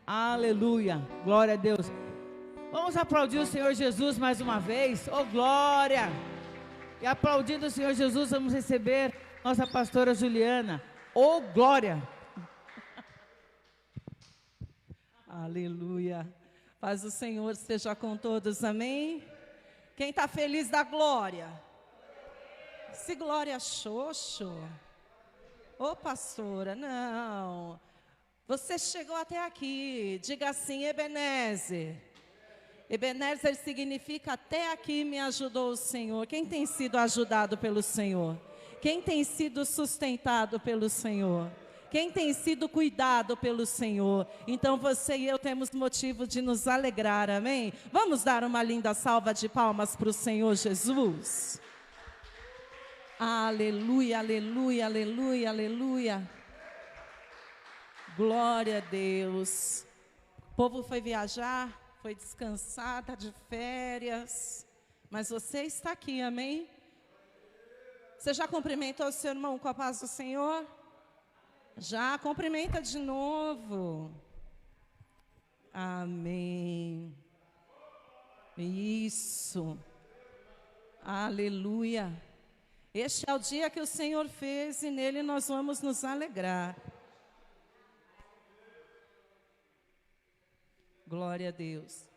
Aleluia, glória a Deus. Vamos aplaudir o Senhor Jesus mais uma vez. Oh, glória! E aplaudindo o Senhor Jesus, vamos receber nossa pastora Juliana. Oh, glória! Aleluia. Paz do Senhor esteja com todos, amém? Quem está feliz dá glória. Se glória xoxo. Ô pastora, não. Você chegou até aqui, diga assim, Ebenezer. Ebenezer significa até aqui me ajudou o Senhor. Quem tem sido ajudado pelo Senhor? Quem tem sido sustentado pelo Senhor? Quem tem sido cuidado pelo Senhor? Então você e eu temos motivo de nos alegrar, amém? Vamos dar uma linda salva de palmas para o Senhor Jesus. Aleluia, aleluia, aleluia, aleluia. Glória a Deus. O povo foi viajar, foi descansar, está de férias. Mas você está aqui, amém? Você já cumprimentou o seu irmão com a paz do Senhor? Já, cumprimenta de novo. Amém. Isso. Aleluia. Este é o dia que o Senhor fez e nele nós vamos nos alegrar. Glória a Deus.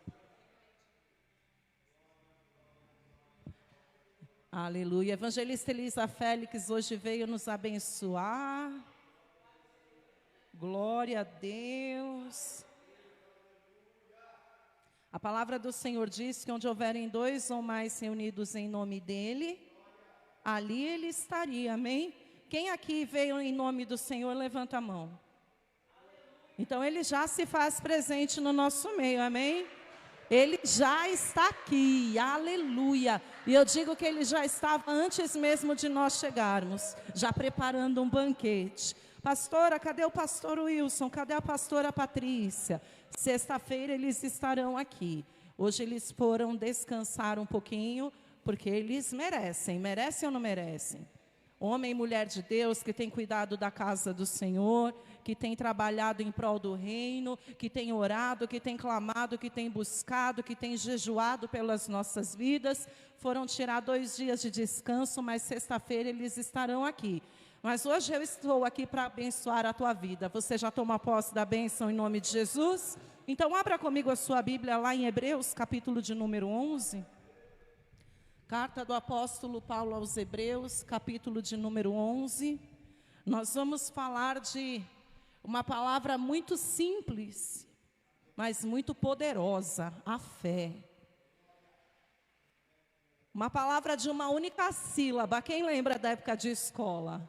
Aleluia. Evangelista Elisa Félix hoje veio nos abençoar. Glória a Deus. A palavra do Senhor diz que onde houverem 2 ou mais reunidos em nome dEle, ali Ele estaria, amém? Quem aqui veio em nome do Senhor, levanta a mão. Então Ele já se faz presente no nosso meio, amém? Ele já está aqui, aleluia. E eu digo que Ele já estava antes mesmo de nós chegarmos, já preparando um banquete. Pastora, cadê o pastor Wilson? Cadê a pastora Patrícia? Sexta-feira eles estarão aqui. Hoje eles foram descansar um pouquinho, porque eles merecem. Merecem ou não merecem? Homem e mulher de Deus que tem cuidado da casa do Senhor, que tem trabalhado em prol do reino, que tem orado, que tem clamado, que tem buscado, que tem jejuado pelas nossas vidas. Foram tirar 2 dias de descanso, mas sexta-feira eles estarão aqui. Mas hoje eu estou aqui para abençoar a tua vida. Você já toma posse da bênção em nome de Jesus? Então abra comigo a sua Bíblia lá em Hebreus, capítulo de número 11. Carta do apóstolo Paulo aos Hebreus, capítulo de número 11. Nós vamos falar de uma palavra muito simples, mas muito poderosa, a fé. Uma palavra de uma única sílaba. Quem lembra da época de escola?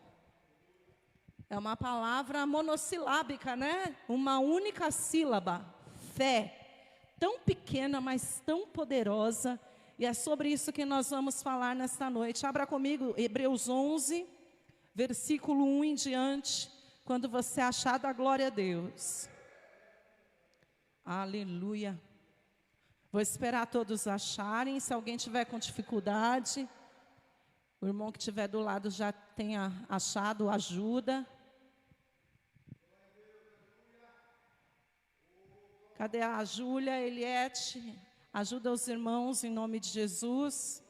É uma palavra monossilábica, né? Uma única sílaba, fé. Tão pequena, mas tão poderosa. E é sobre isso que nós vamos falar nesta noite. Abra comigo Hebreus 11, versículo 1 em diante. Quando você achar, dá glória a Deus. Aleluia. Vou esperar todos acharem. Se alguém tiver com dificuldade, o irmão que estiver do lado já tenha achado, ajuda. Cadê a Júlia, Eliette? Ajuda os irmãos em nome de Jesus.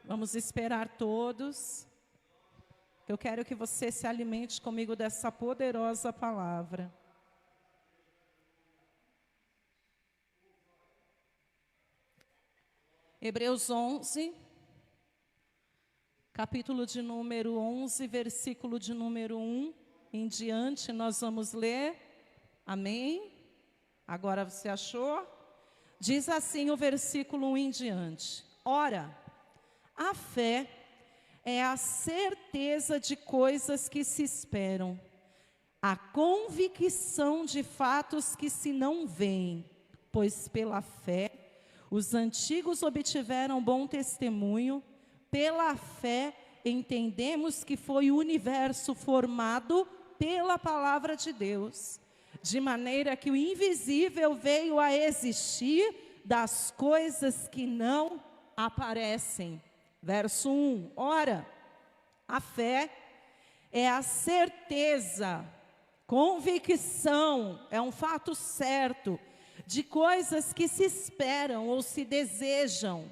Vamos esperar todos. Eu quero que você se alimente comigo dessa poderosa palavra. Hebreus 11, capítulo de número 11, versículo de número 1 em diante, nós vamos ler. Amém? Agora você achou? Diz assim o versículo 1 em diante. Ora, a fé é a certeza de coisas que se esperam, a convicção de fatos que se não veem, pois pela fé os antigos obtiveram bom testemunho. Pela fé entendemos que foi o universo formado pela palavra de Deus, de maneira que o invisível veio a existir das coisas que não aparecem. Verso 1. Ora, a fé é a certeza Convicção é um fato certo de coisas que se esperam ou se desejam.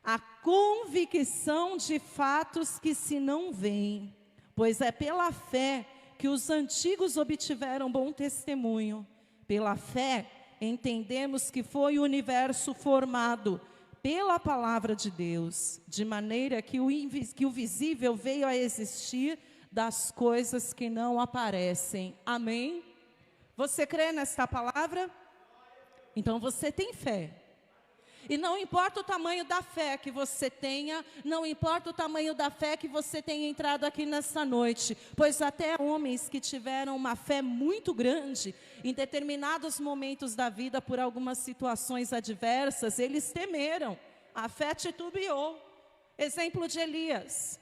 A convicção de fatos que se não veem, pois é pela fé que os antigos obtiveram bom testemunho. Pela fé, entendemos que foi o universo formado pela palavra de Deus, de maneira que o visível veio a existir das coisas que não aparecem. Amém? Você crê nesta palavra? Então você tem fé. E não importa o tamanho da fé que você tenha, não importa o tamanho da fé que você tenha entrado aqui nessa noite, pois até homens que tiveram uma fé muito grande, em determinados momentos da vida, por algumas situações adversas, eles temeram, a fé titubeou. Exemplo de Elias,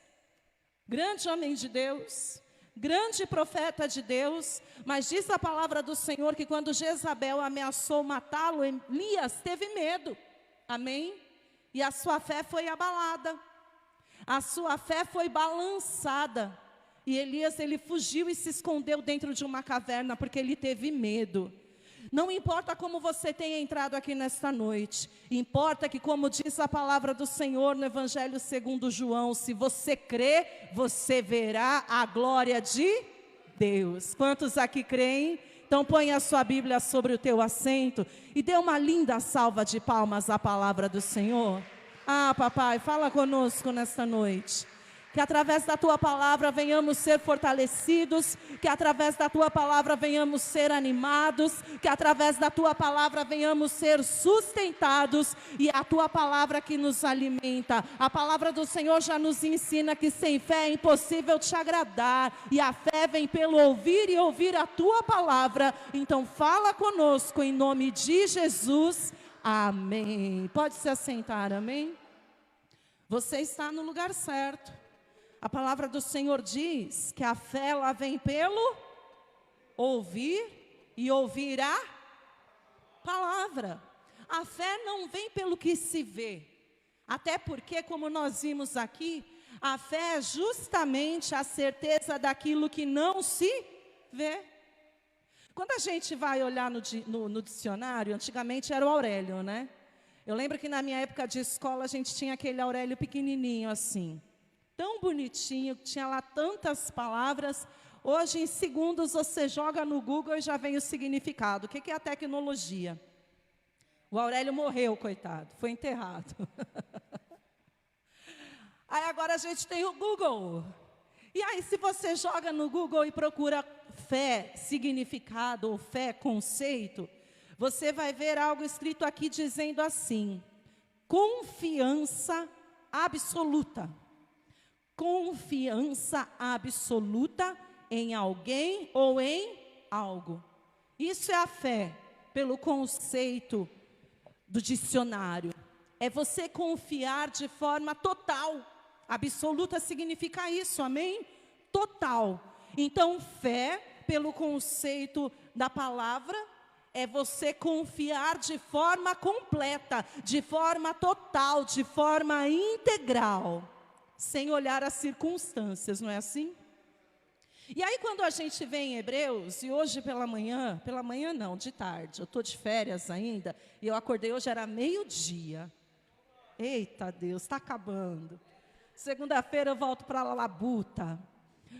grande homem de Deus, grande profeta de Deus, mas diz a palavra do Senhor que quando Jezabel ameaçou matá-lo, Elias teve medo. Amém? E a sua fé foi abalada, a sua fé foi balançada, e Elias, ele fugiu e se escondeu dentro de uma caverna, porque ele teve medo. Não importa como você tenha entrado aqui nesta noite, importa que, como diz a palavra do Senhor no Evangelho segundo João, se você crê, você verá a glória de Deus. Quantos aqui creem? Então põe a sua Bíblia sobre o teu assento e dê uma linda salva de palmas à palavra do Senhor. Ah, papai, fala conosco nesta noite. Que através da tua palavra venhamos ser fortalecidos, que através da tua palavra venhamos ser animados, que através da tua palavra venhamos ser sustentados, e a tua palavra que nos alimenta. A palavra do Senhor já nos ensina que sem fé é impossível te agradar, e a fé vem pelo ouvir e ouvir a tua palavra. Então fala conosco em nome de Jesus, amém. Pode se assentar, amém? Você está no lugar certo. A palavra do Senhor diz que a fé ela vem pelo ouvir e ouvir a palavra. A fé não vem pelo que se vê. Até porque, como nós vimos aqui, a fé é justamente a certeza daquilo que não se vê. Quando a gente vai olhar no dicionário, antigamente era o Aurélio, né? Eu lembro que na minha época de escola a gente tinha aquele Aurélio pequenininho assim. Tão bonitinho, tinha lá tantas palavras. Hoje, em segundos, você joga no Google e já vem o significado. O que é a tecnologia? O Aurélio morreu, coitado, foi enterrado. Aí agora a gente tem o Google. E aí, se você joga no Google e procura fé, significado, ou fé, conceito, você vai ver algo escrito aqui dizendo assim: confiança absoluta. Confiança absoluta em alguém ou em algo. Isso é a fé, pelo conceito do dicionário. É você confiar de forma total. Absoluta significa isso, amém? Total. Então, fé, pelo conceito da palavra, é você confiar de forma completa, de forma total, de forma integral. Sem olhar as circunstâncias, não é assim? E aí quando a gente vê em Hebreus, e hoje pela manhã não, de tarde, eu estou de férias ainda, e eu acordei hoje, era meio-dia. Eita Deus, está acabando. Segunda-feira eu volto para Labuta.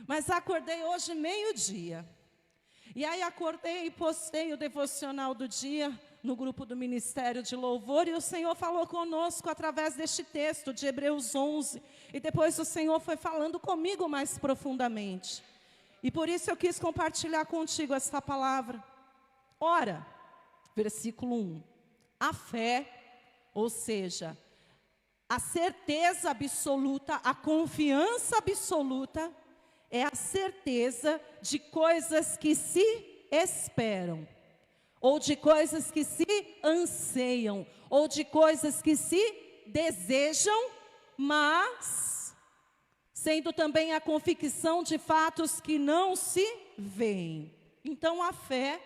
Mas acordei hoje meio-dia. E aí acordei e postei o devocional do dia no grupo do Ministério de Louvor, e o Senhor falou conosco através deste texto de Hebreus 11, e depois o Senhor foi falando comigo mais profundamente, e por isso eu quis compartilhar contigo esta palavra. Ora, versículo 1, a fé, ou seja, a certeza absoluta, a confiança absoluta, é a certeza de coisas que se esperam, ou de coisas que se anseiam, ou de coisas que se desejam, mas sendo também a convicção de fatos que não se veem. Então a fé,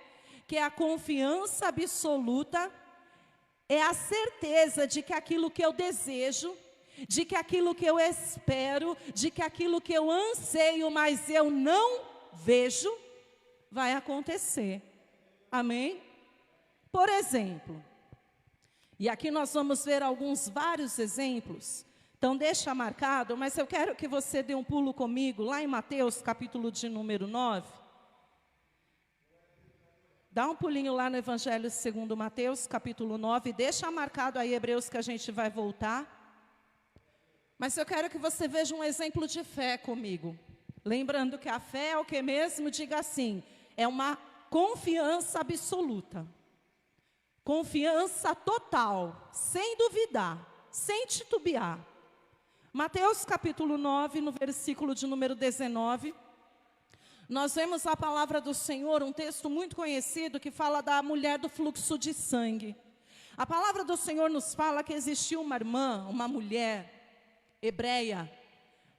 que é a confiança absoluta, é a certeza de que aquilo que eu desejo, de que aquilo que eu espero, de que aquilo que eu anseio, mas eu não vejo, vai acontecer. Amém? Por exemplo, e aqui nós vamos ver vários exemplos. Então deixa marcado, mas eu quero que você dê um pulo comigo lá em Mateus, capítulo de número 9. Dá um pulinho lá no Evangelho segundo Mateus, capítulo 9. Deixa marcado aí Hebreus que a gente vai voltar. Mas eu quero que você veja um exemplo de fé comigo. Lembrando que a fé é o que mesmo? Diga assim, é uma confiança absoluta. Confiança total, sem duvidar, sem titubear. Mateus capítulo 9, no versículo de número 19, nós vemos a palavra do Senhor, um texto muito conhecido que fala da mulher do fluxo de sangue. A palavra do Senhor nos fala que existiu uma irmã, uma mulher hebreia,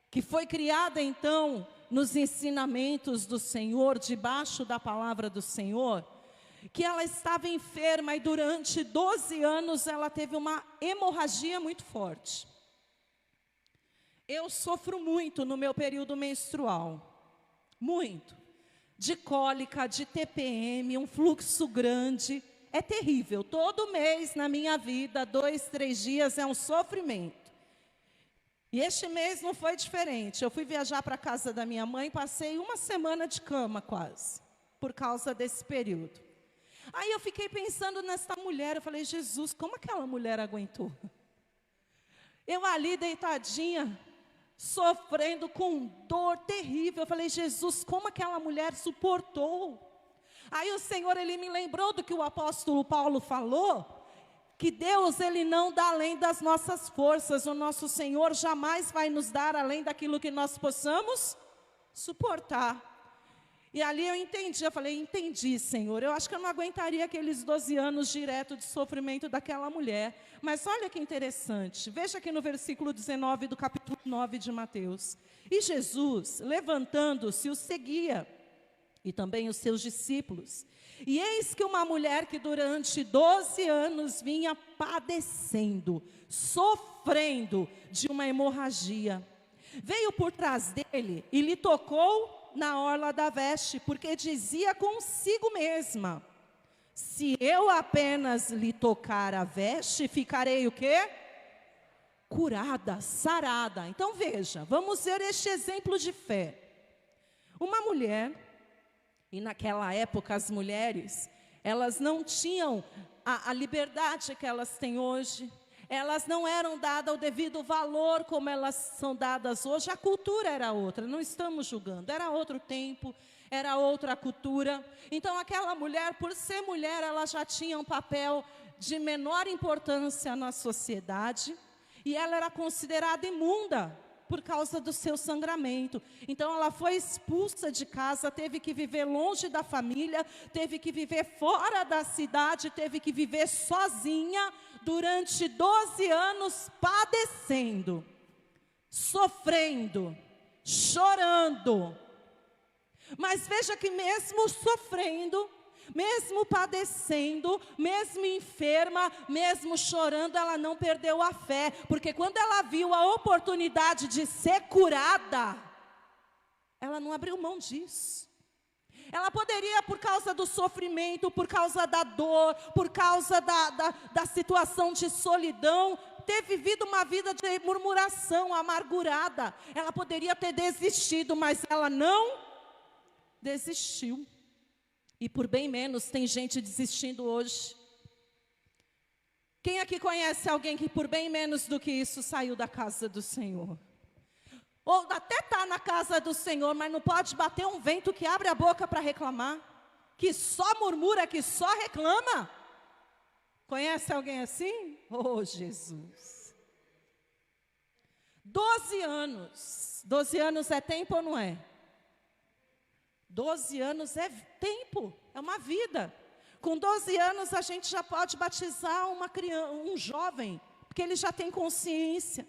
que foi criada então nos ensinamentos do Senhor, debaixo da palavra do Senhor, que ela estava enferma e durante 12 anos ela teve uma hemorragia muito forte. Eu sofro muito no meu período menstrual, muito, de cólica, de TPM, um fluxo grande, é terrível. Todo mês na minha vida, 2, 3 dias é um sofrimento. E este mês não foi diferente. Eu fui viajar para a casa da minha mãe, passei uma semana de cama quase, por causa desse período. Aí eu fiquei pensando nessa mulher, eu falei, Jesus, como aquela mulher aguentou? Eu ali deitadinha, sofrendo com dor terrível, eu falei, Jesus, como aquela mulher suportou? Aí o Senhor, Ele me lembrou do que o apóstolo Paulo falou, que Deus, Ele não dá além das nossas forças, o nosso Senhor jamais vai nos dar além daquilo que nós possamos suportar. E ali eu entendi, eu falei, entendi, Senhor, eu acho que eu não aguentaria aqueles 12 anos direto de sofrimento daquela mulher. Mas olha que interessante, veja aqui no versículo 19 do capítulo 9 de Mateus. E Jesus, levantando-se, o seguia, e também os seus discípulos. E eis que uma mulher que durante 12 anos vinha padecendo, sofrendo de uma hemorragia, veio por trás dele e lhe tocou na orla da veste, porque dizia consigo mesma, se eu apenas lhe tocar a veste, ficarei o quê? Curada, sarada. Então veja, vamos ver este exemplo de fé. Uma mulher, e naquela época as mulheres, elas não tinham a liberdade que elas têm hoje. Elas não eram dadas o devido valor como elas são dadas hoje. A cultura era outra, não estamos julgando. Era outro tempo, era outra cultura. Então aquela mulher, por ser mulher, ela já tinha um papel de menor importância na sociedade. E ela era considerada imunda por causa do seu sangramento. Então ela foi expulsa de casa, teve que viver longe da família, teve que viver fora da cidade, teve que viver sozinha durante 12 anos, padecendo, sofrendo, chorando. Mas veja que mesmo sofrendo, mesmo padecendo, mesmo enferma, mesmo chorando, ela não perdeu a fé, porque quando ela viu a oportunidade de ser curada, ela não abriu mão disso. Ela poderia, por causa do sofrimento, por causa da dor, por causa da situação de solidão, ter vivido uma vida de murmuração, amargurada. Ela poderia ter desistido, mas ela não desistiu. E por bem menos tem gente desistindo hoje. Quem aqui conhece alguém que por bem menos do que isso saiu da casa do Senhor? Ou até está na casa do Senhor, mas não pode bater um vento que abre a boca para reclamar, que só murmura, que só reclama. Conhece alguém assim? Oh, Jesus. 12 anos. 12 anos é tempo ou não é? 12 anos é tempo, é uma vida. Com 12 anos a gente já pode batizar uma criança, um jovem, porque ele já tem consciência.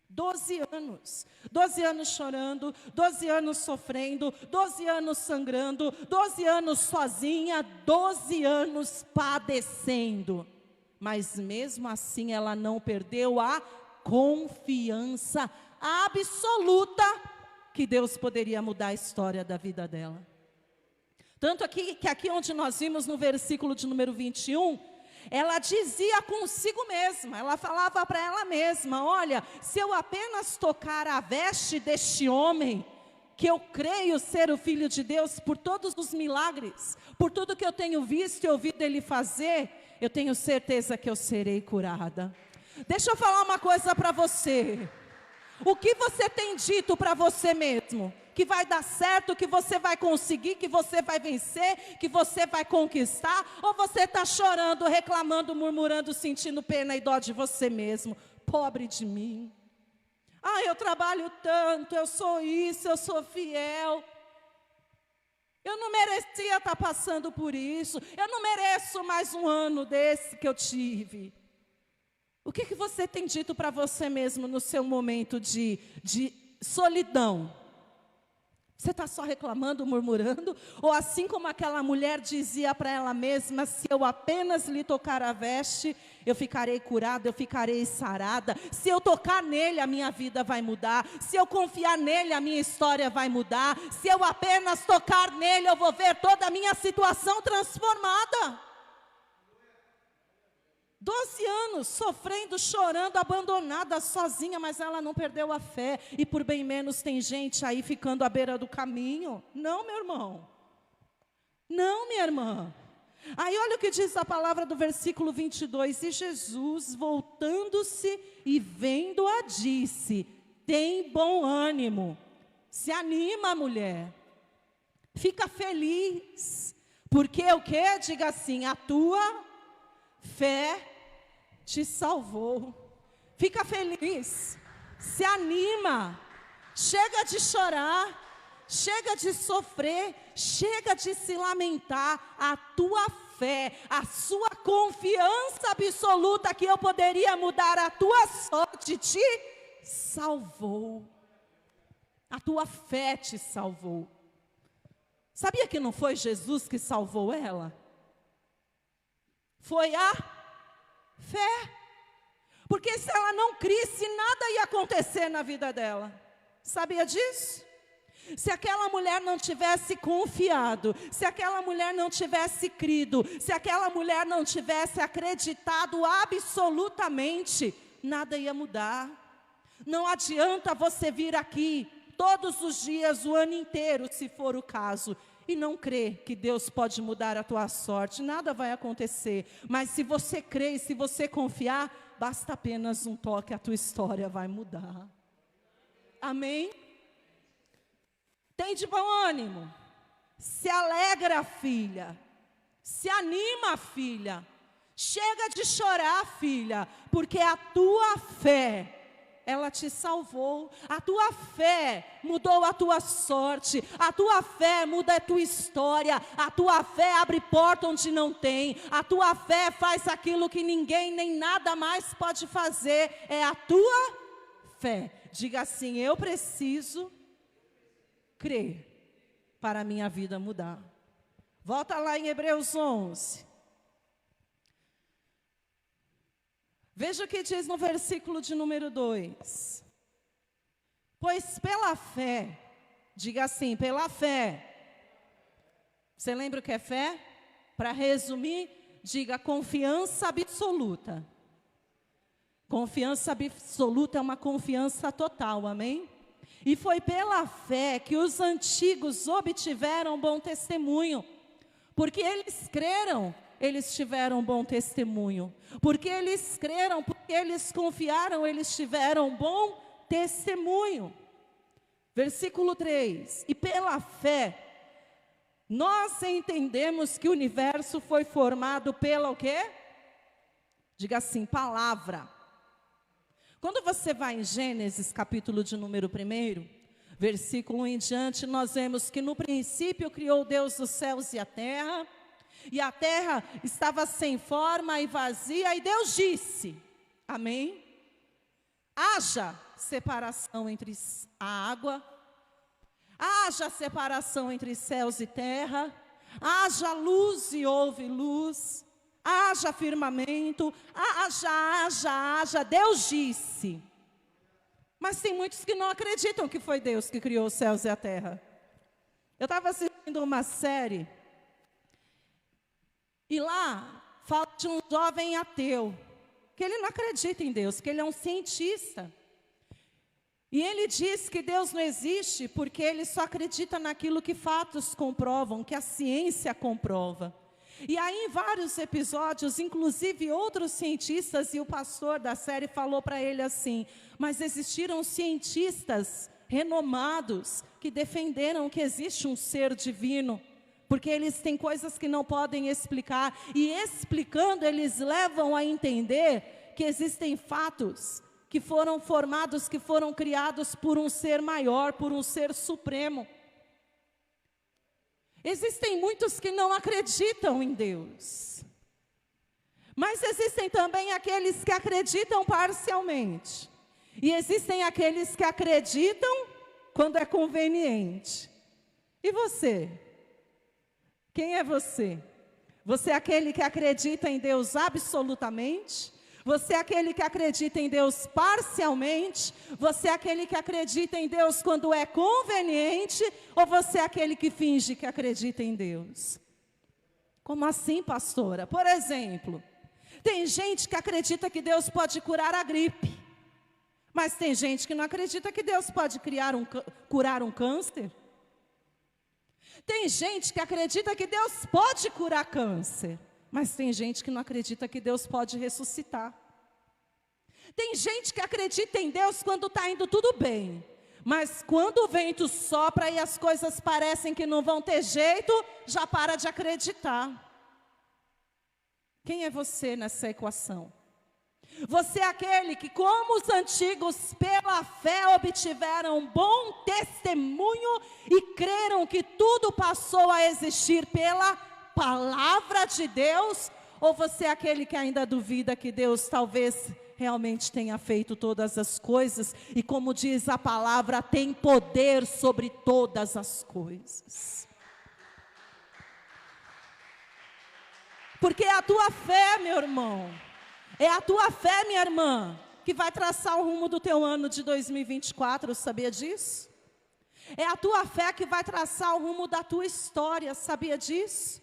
12 anos chorando, 12 anos sofrendo, 12 anos sangrando, 12 anos sozinha, 12 anos padecendo. Mas mesmo assim ela não perdeu a confiança absoluta que Deus poderia mudar a história da vida dela. Tanto que aqui onde nós vimos no versículo de número 21, ela dizia consigo mesma, ela falava para ela mesma: olha, se eu apenas tocar a veste deste homem, que eu creio ser o Filho de Deus, por todos os milagres, por tudo que eu tenho visto e ouvido Ele fazer, eu tenho certeza que eu serei curada. Deixa eu falar uma coisa para você. O que você tem dito para você mesmo? Que vai dar certo, que você vai conseguir, que você vai vencer, que você vai conquistar? Ou você está chorando, reclamando, murmurando, sentindo pena e dó de você mesmo? Pobre de mim. Ah, eu trabalho tanto, eu sou isso, eu sou fiel. Eu não merecia estar passando por isso. Eu não mereço mais um ano desse que eu tive. O que você tem dito para você mesmo no seu momento de solidão? Você está só reclamando, murmurando? Ou assim como aquela mulher dizia para ela mesma: se eu apenas lhe tocar a veste, eu ficarei curada, eu ficarei sarada. Se eu tocar nele, a minha vida vai mudar. Se eu confiar nele, a minha história vai mudar. Se eu apenas tocar nele, eu vou ver toda a minha situação transformada. 12 anos sofrendo, chorando, abandonada, sozinha, mas ela não perdeu a fé. E por bem menos tem gente aí ficando à beira do caminho. Não, meu irmão. Não, minha irmã. Aí olha o que diz a palavra do versículo 22. E Jesus, voltando-se e vendo-a, disse: tem bom ânimo. Se anima, mulher. Fica feliz. Porque o quê? Diga assim: a tua fé te salvou. Fica feliz, se anima, chega de chorar, chega de sofrer, chega de se lamentar. A tua fé, a sua confiança absoluta que eu poderia mudar a tua sorte te salvou. A tua fé te salvou. Sabia que não foi Jesus que salvou ela? Foi a fé. Porque se ela não crisse, nada ia acontecer na vida dela. Sabia disso? Se aquela mulher não tivesse confiado, se aquela mulher não tivesse crido, se aquela mulher não tivesse acreditado absolutamente, nada ia mudar. Não adianta você vir aqui todos os dias, o ano inteiro, se for o caso, e não crer que Deus pode mudar a tua sorte, nada vai acontecer. Mas se você crer e se você confiar, basta apenas um toque, a tua história vai mudar. Amém? Tem de bom ânimo. Se alegra, filha. Se anima, filha. Chega de chorar, filha, porque a tua fé, ela te salvou. A tua fé mudou a tua sorte. A tua fé muda a tua história. A tua fé abre porta onde não tem. A tua fé faz aquilo que ninguém nem nada mais pode fazer. É a tua fé. Diga assim: eu preciso crer para a minha vida mudar. Volta lá em Hebreus 11. Veja o que diz no versículo de número 2. Pois pela fé, diga assim, pela fé. Você lembra o que é fé? Para resumir, diga confiança absoluta. Confiança absoluta é uma confiança total, amém? E foi pela fé que os antigos obtiveram bom testemunho, porque eles creram. Eles tiveram bom testemunho. Porque eles creram, porque eles confiaram, eles tiveram bom testemunho. Versículo 3. E pela fé, nós entendemos que o universo foi formado pela o quê? Diga assim, palavra. Quando você vai em Gênesis, capítulo de número 1, versículo 1 em diante, nós vemos que no princípio criou Deus os céus e a terra estava sem forma e vazia, e Deus disse, amém? Haja separação entre a água, haja separação entre céus e terra, haja luz e houve luz, haja firmamento, haja, Deus disse. Mas tem muitos que não acreditam que foi Deus que criou os céus e a terra. Eu estava assistindo uma série E lá fala de um jovem ateu, que ele não acredita em Deus, que ele é um cientista. E ele diz que Deus não existe porque ele só acredita naquilo que fatos comprovam, que a ciência comprova. E aí em vários episódios, inclusive outros cientistas, e o pastor da série falou para ele assim, mas existiram cientistas renomados que defenderam que existe um ser divino, porque eles têm coisas que não podem explicar, e explicando eles levam a entender que existem fatos que foram formados, que foram criados por um ser maior, por um ser supremo. Existem muitos que não acreditam em Deus, mas existem também aqueles que acreditam parcialmente, e existem aqueles que acreditam quando é conveniente. E você? Quem é você? Você é aquele que acredita em Deus absolutamente? Você é aquele que acredita em Deus parcialmente? Você é aquele que acredita em Deus quando é conveniente? Ou você é aquele que finge que acredita em Deus? Como assim, pastora? Por exemplo, tem gente que acredita que Deus pode curar a gripe, mas tem gente que não acredita que Deus pode curar um câncer. Tem gente que acredita que Deus pode curar câncer, mas tem gente que não acredita que Deus pode ressuscitar. Tem gente que acredita em Deus quando está indo tudo bem, mas quando o vento sopra e as coisas parecem que não vão ter jeito, já para de acreditar. Quem é você nessa equação? Você é aquele que, como os antigos, pela fé obtiveram bom testemunho e creram que tudo passou a existir pela palavra de Deus? Ou você é aquele que ainda duvida que Deus talvez realmente tenha feito todas as coisas e, como diz a palavra, tem poder sobre todas as coisas? Porque é a tua fé, meu irmão, é a tua fé, minha irmã, que vai traçar o rumo do teu ano de 2024, sabia disso? É a tua fé que vai traçar o rumo da tua história, sabia disso?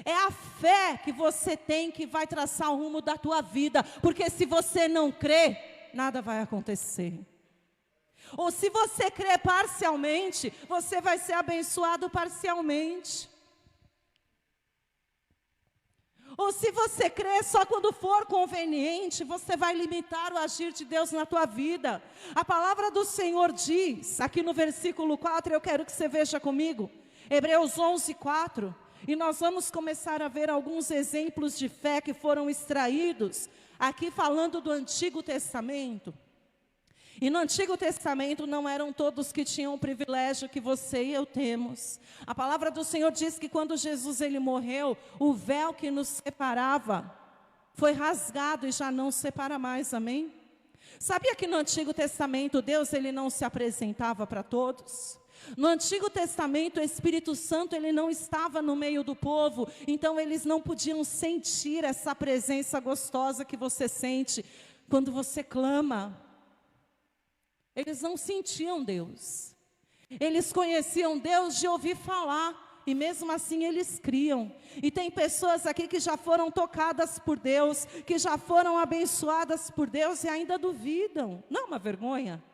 É a fé que você tem que vai traçar o rumo da tua vida, porque se você não crê, nada vai acontecer. Ou se você crê parcialmente, você vai ser abençoado parcialmente. Ou se você crê só quando for conveniente, você vai limitar o agir de Deus na tua vida. A palavra do Senhor diz, aqui no versículo 4, eu quero que você veja comigo, Hebreus 11, 4, e nós vamos começar a ver alguns exemplos de fé que foram extraídos, aqui falando do Antigo Testamento. E no Antigo Testamento não eram todos que tinham o privilégio que você e eu temos. A palavra do Senhor diz que quando Jesus ele morreu, o véu que nos separava foi rasgado e já não separa mais, amém? Sabia que no Antigo Testamento Deus ele não se apresentava para todos? No Antigo Testamento o Espírito Santo ele não estava no meio do povo, então eles não podiam sentir essa presença gostosa que você sente quando você clama. Eles não sentiam Deus. Eles conheciam Deus de ouvir falar. E mesmo assim eles criam. E tem pessoas aqui que já foram tocadas por Deus, que já foram abençoadas por Deus e ainda duvidam. Não é uma vergonha?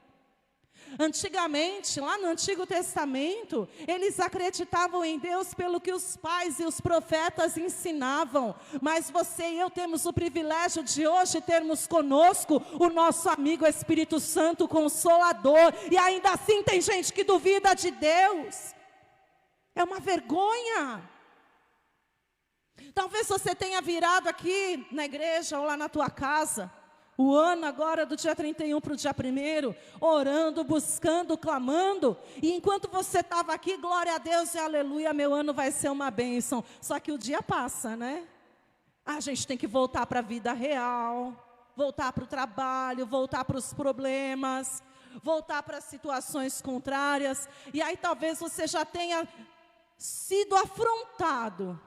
Antigamente, lá no Antigo Testamento, eles acreditavam em Deus pelo que os pais e os profetas ensinavam. Mas você e eu temos o privilégio de hoje termos conosco o nosso amigo Espírito Santo Consolador. E ainda assim tem gente que duvida de Deus. É uma vergonha. Talvez você tenha virado aqui na igreja ou lá na tua casa o ano agora do dia 31 para o dia 1º, orando, buscando, clamando, e enquanto você estava aqui, glória a Deus e aleluia, meu ano vai ser uma bênção. Só que o dia passa, né? A gente tem que voltar para a vida real, voltar para o trabalho, voltar para os problemas, voltar para as situações contrárias, e aí talvez você já tenha sido afrontado.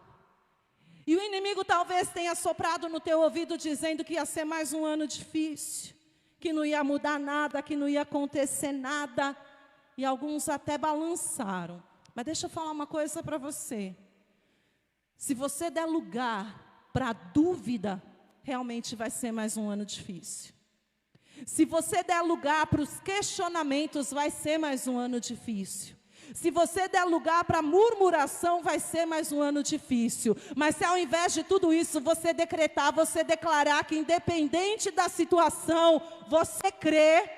E o inimigo talvez tenha soprado no teu ouvido dizendo que ia ser mais um ano difícil, que não ia mudar nada, que não ia acontecer nada. E alguns até balançaram. Mas deixa eu falar uma coisa para você. Se você der lugar para dúvida, realmente vai ser mais um ano difícil. Se você der lugar para os questionamentos, vai ser mais um ano difícil. Se você der lugar para murmuração, vai ser mais um ano difícil. Mas se ao invés de tudo isso, você decretar, você declarar que independente da situação, você crê,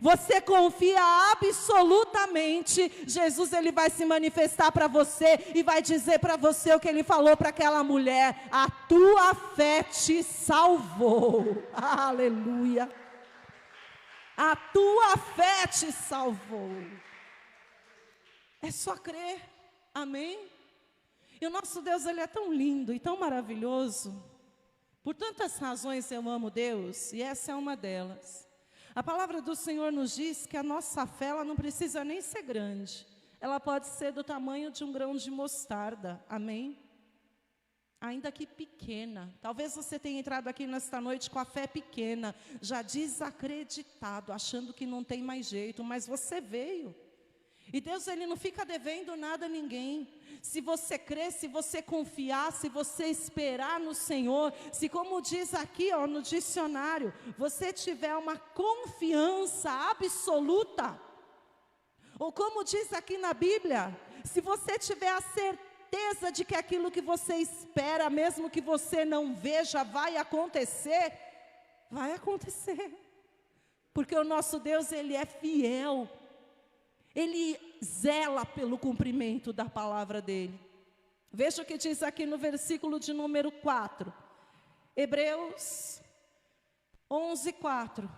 você confia absolutamente, Jesus ele vai se manifestar para você e vai dizer para você o que ele falou para aquela mulher: a tua fé te salvou. Aleluia. A tua fé te salvou. É só crer, amém? E o nosso Deus, ele é tão lindo e tão maravilhoso. Por tantas razões eu amo Deus, e essa é uma delas. A palavra do Senhor nos diz que a nossa fé, ela não precisa nem ser grande. Ela pode ser do tamanho de um grão de mostarda, amém? Ainda que pequena. Talvez você tenha entrado aqui nesta noite com a fé pequena, já desacreditado, achando que não tem mais jeito, mas você veio. E Deus, ele não fica devendo nada a ninguém. Se você crer, se você confiar, se você esperar no Senhor, se, como diz aqui no dicionário, você tiver uma confiança absoluta, ou como diz aqui na Bíblia, se você tiver a certeza de que aquilo que você espera, mesmo que você não veja, vai acontecer, porque o nosso Deus, ele é fiel. Ele zela pelo cumprimento da palavra dele. Veja o que diz aqui no versículo de número 4. Hebreus 11:4.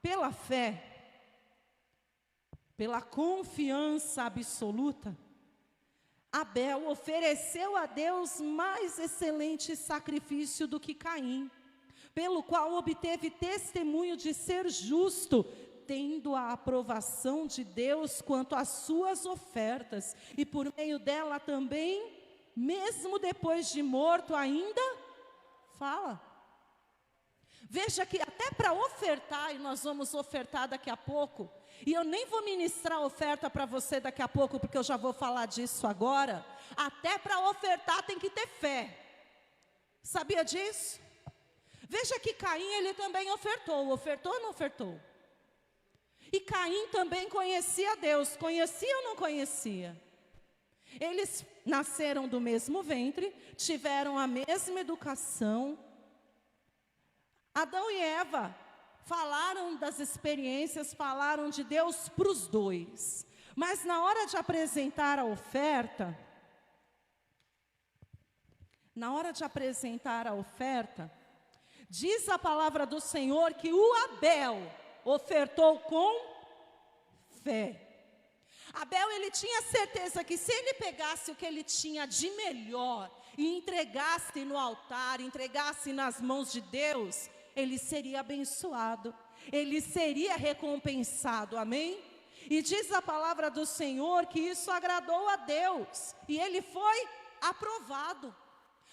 Pela fé, pela confiança absoluta, Abel ofereceu a Deus mais excelente sacrifício do que Caim, pelo qual obteve testemunho de ser justo, tendo a aprovação de Deus quanto às suas ofertas, e por meio dela também, mesmo depois de morto, ainda fala. Veja que até para ofertar, e nós vamos ofertar daqui a pouco, e eu nem vou ministrar a oferta para você daqui a pouco, porque eu já vou falar disso agora. Até para ofertar tem que ter fé. Sabia disso? Veja que Caim, ele também ofertou ou não ofertou? E Caim também conhecia Deus, conhecia ou não conhecia? Eles nasceram do mesmo ventre, tiveram a mesma educação. Adão e Eva falaram das experiências, falaram de Deus para os dois. Mas na hora de apresentar a oferta, diz a palavra do Senhor que o Abel ofertou com fé. Abel, ele tinha certeza que se ele pegasse o que ele tinha de melhor e entregasse no altar, entregasse nas mãos de Deus, ele seria abençoado, ele seria recompensado, amém? E diz a palavra do Senhor que isso agradou a Deus, e ele foi aprovado.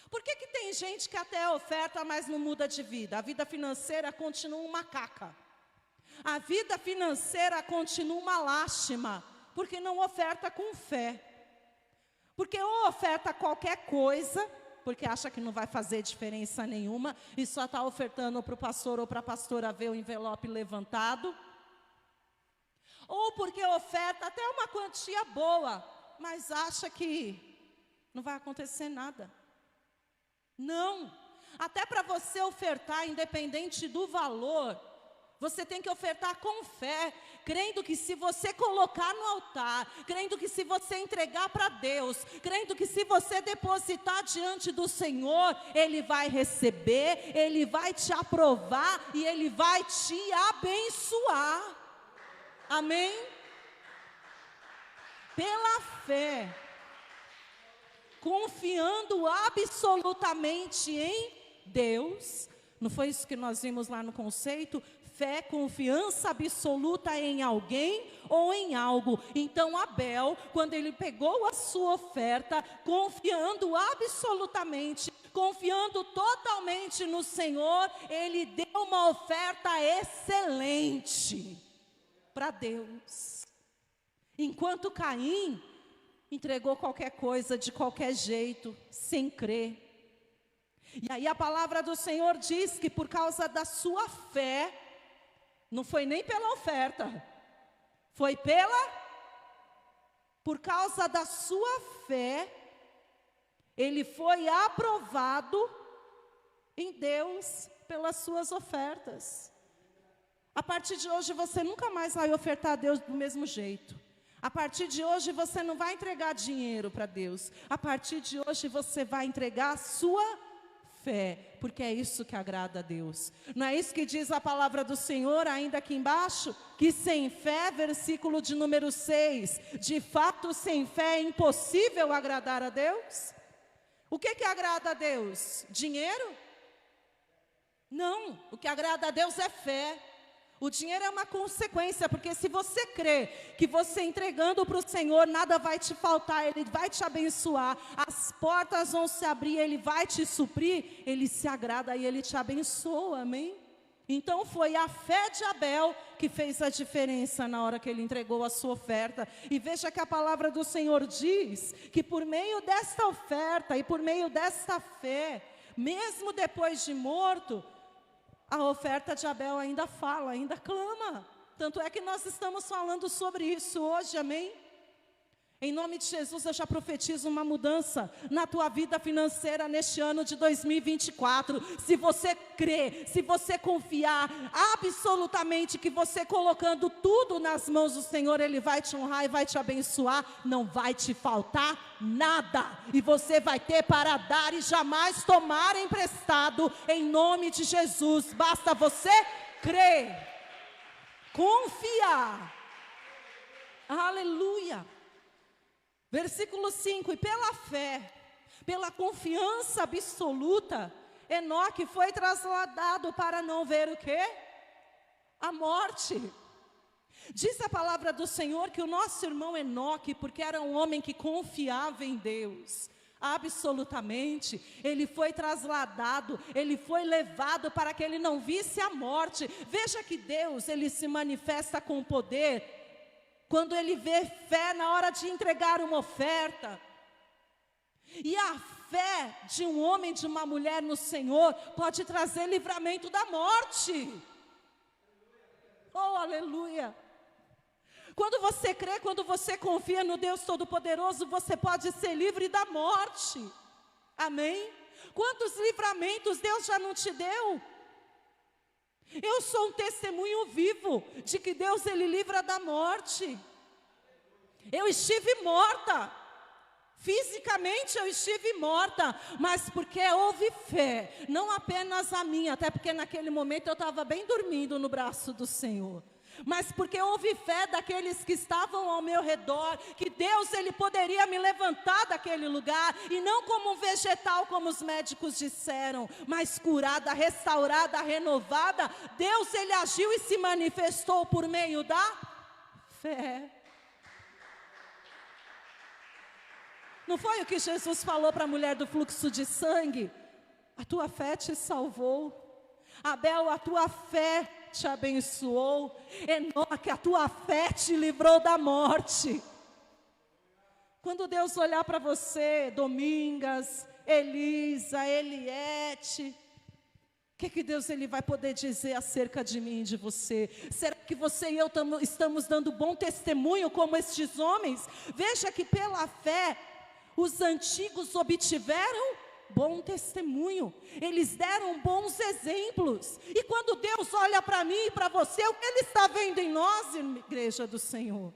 Por que tem gente que até oferta, mas não muda de vida? A vida financeira continua uma caca. A vida financeira continua uma lástima, porque não oferta com fé. Porque ou oferta qualquer coisa, porque acha que não vai fazer diferença nenhuma, e só está ofertando para o pastor ou para a pastora ver o envelope levantado. Ou porque oferta até uma quantia boa, mas acha que não vai acontecer nada. Não, até para você ofertar, independente do valor, você tem que ofertar com fé, crendo que se você colocar no altar, crendo que se você entregar para Deus, crendo que se você depositar diante do Senhor, Ele vai receber, Ele vai te aprovar e Ele vai te abençoar. Amém? Pela fé, confiando absolutamente em Deus. Não foi isso que nós vimos lá no conceito? Fé, confiança absoluta em alguém ou em algo. Então Abel, quando ele pegou a sua oferta, confiando absolutamente, confiando totalmente no Senhor, ele deu uma oferta excelente para Deus. Enquanto Caim entregou qualquer coisa de qualquer jeito, sem crer. E aí a palavra do Senhor diz que por causa da sua fé, não foi nem pela oferta, foi por causa da sua fé, ele foi aprovado em Deus pelas suas ofertas. A partir de hoje você nunca mais vai ofertar a Deus do mesmo jeito. A partir de hoje você não vai entregar dinheiro para Deus. A partir de hoje você vai entregar a sua fé, porque é isso que agrada a Deus. Não é isso que diz a palavra do Senhor ainda aqui embaixo? Que sem fé, versículo de número 6, de fato sem fé é impossível agradar a Deus? O que agrada a Deus? Dinheiro? Não, o que agrada a Deus é fé. O dinheiro é uma consequência, porque se você crê que você entregando para o Senhor, nada vai te faltar, Ele vai te abençoar, as portas vão se abrir, Ele vai te suprir, Ele se agrada e Ele te abençoa, amém? Então foi a fé de Abel que fez a diferença na hora que ele entregou a sua oferta. E veja que a palavra do Senhor diz que por meio desta oferta e por meio desta fé, mesmo depois de morto, a oferta de Abel ainda fala, ainda clama. Tanto é que nós estamos falando sobre isso hoje, amém? Em nome de Jesus, eu já profetizo uma mudança na tua vida financeira neste ano de 2024. Se você crer, se você confiar absolutamente que você colocando tudo nas mãos do Senhor, Ele vai te honrar e vai te abençoar, não vai te faltar nada. E você vai ter para dar e jamais tomar emprestado, em nome de Jesus. Basta você crer, confiar. Aleluia. Versículo 5, e pela fé, pela confiança absoluta, Enoque foi trasladado para não ver o quê? A morte. Diz a palavra do Senhor que o nosso irmão Enoque, porque era um homem que confiava em Deus, absolutamente, ele foi trasladado, ele foi levado para que ele não visse a morte. Veja que Deus, ele se manifesta com poder quando ele vê fé na hora de entregar uma oferta. E a fé de um homem, de uma mulher no Senhor, pode trazer livramento da morte. Oh, aleluia! Quando você crê, quando você confia no Deus Todo-Poderoso, você pode ser livre da morte. Amém? Quantos livramentos Deus já não te deu? Eu sou um testemunho vivo de que Deus, Ele livra da morte. Eu estive morta, fisicamente eu estive morta, mas porque houve fé, não apenas a minha, até porque naquele momento eu estava bem dormindo no braço do Senhor. Mas porque houve fé daqueles que estavam ao meu redor, que Deus, Ele poderia me levantar daquele lugar, e não como um vegetal, como os médicos disseram, mas curada, restaurada, renovada. Deus, Ele agiu e se manifestou por meio da fé. Não foi o que Jesus falou para a mulher do fluxo de sangue? A tua fé te salvou. Abel, a tua fé te abençoou. Enoque, a tua fé te livrou da morte. Quando Deus olhar para você, Domingas, Elisa, Eliette, o que Deus, Ele vai poder dizer acerca de mim e de você? Será que você e eu estamos dando bom testemunho como estes homens? Veja que pela fé os antigos obtiveram bom testemunho, eles deram bons exemplos. E quando Deus olha para mim e para você, o que Ele está vendo em nós, igreja do Senhor?